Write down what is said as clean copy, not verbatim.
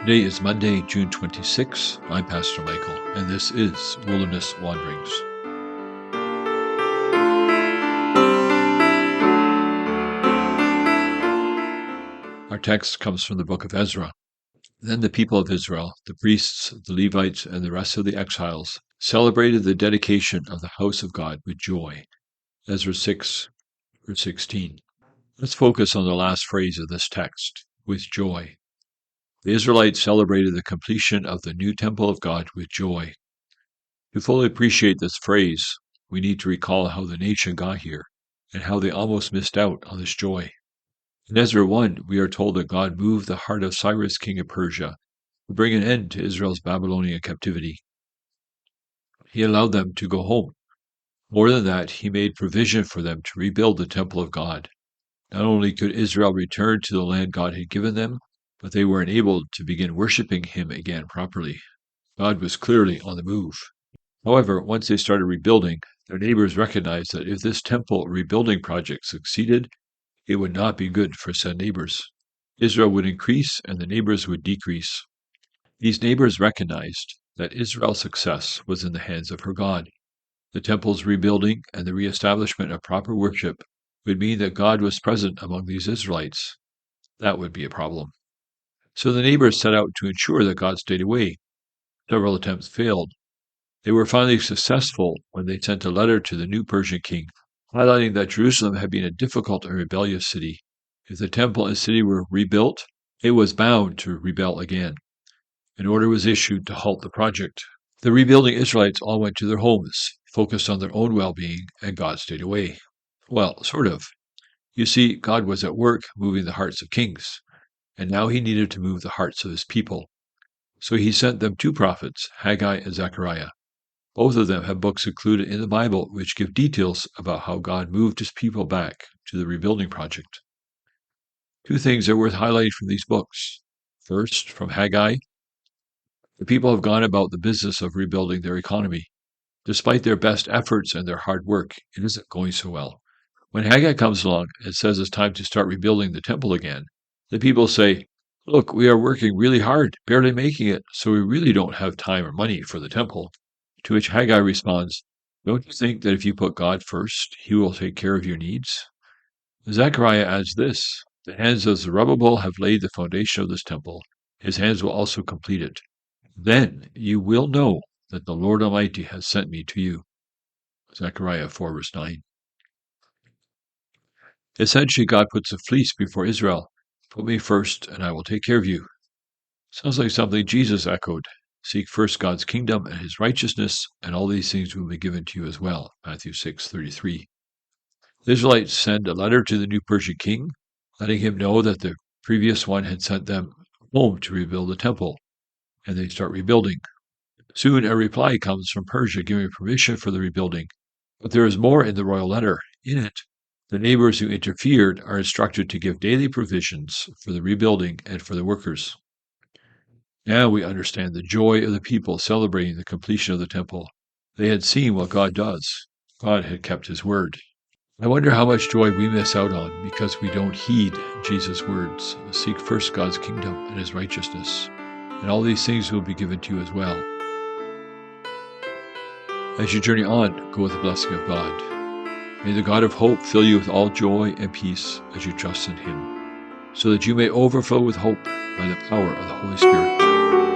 Today is Monday, June 26. I'm Pastor Michael, and this is Wilderness Wanderings. Our text comes from the book of Ezra. Then the people of Israel, the priests, the Levites, and the rest of the exiles celebrated the dedication of the house of God with joy. Ezra 6, verse 16. Let's focus on the last phrase of this text, with joy. The Israelites celebrated the completion of the new temple of God with joy. To fully appreciate this phrase, we need to recall how the nation got here and how they almost missed out on this joy. In Ezra 1, we are told that God moved the heart of Cyrus, king of Persia, to bring an end to Israel's Babylonian captivity. He allowed them to go home. More than that, he made provision for them to rebuild the temple of God. Not only could Israel return to the land God had given them, but they were enabled to begin worshiping him again properly. God was clearly on the move. However, once they started rebuilding, their neighbors recognized that if this temple rebuilding project succeeded, it would not be good for said neighbors. Israel would increase and the neighbors would decrease. These neighbors recognized that Israel's success was in the hands of her God. The temple's rebuilding and the reestablishment of proper worship would mean that God was present among these Israelites. That would be a problem. So the neighbors set out to ensure that God stayed away. Several attempts failed. They were finally successful when they sent a letter to the new Persian king, highlighting that Jerusalem had been a difficult and rebellious city. If the temple and city were rebuilt, it was bound to rebel again. An order was issued to halt the project. The rebuilding Israelites all went to their homes, focused on their own well-being, and God stayed away. Well, sort of. You see, God was at work moving the hearts of kings, and now he needed to move the hearts of his people. So he sent them two prophets, Haggai and Zechariah. Both of them have books included in the Bible which give details about how God moved his people back to the rebuilding project. Two things are worth highlighting from these books. First, from Haggai, the people have gone about the business of rebuilding their economy. Despite their best efforts and their hard work, it isn't going so well. When Haggai comes along and says it's time to start rebuilding the temple again, the people say, "Look, we are working really hard, barely making it, so we really don't have time or money for the temple." To which Haggai responds, "Don't you think that if you put God first, he will take care of your needs?" Zechariah adds this, "The hands of Zerubbabel have laid the foundation of this temple. His hands will also complete it. Then you will know that the Lord Almighty has sent me to you." Zechariah 4, verse 9. Essentially, God puts a fleece before Israel. Put me first, and I will take care of you. Sounds like something Jesus echoed. Seek first God's kingdom and his righteousness, and all these things will be given to you as well. Matthew 6:33. The Israelites send a letter to the new Persian king, letting him know that the previous one had sent them home to rebuild the temple, and they start rebuilding. Soon a reply comes from Persia giving permission for the rebuilding, but there is more in the royal letter. In it, the neighbors who interfered are instructed to give daily provisions for the rebuilding and for the workers. Now we understand the joy of the people celebrating the completion of the temple. They had seen what God does. God had kept his word. I wonder how much joy we miss out on because we don't heed Jesus' words. Seek first God's kingdom and his righteousness, and all these things will be given to you as well. As you journey on, go with the blessing of God. May the God of hope fill you with all joy and peace as you trust in him, so that you may overflow with hope by the power of the Holy Spirit.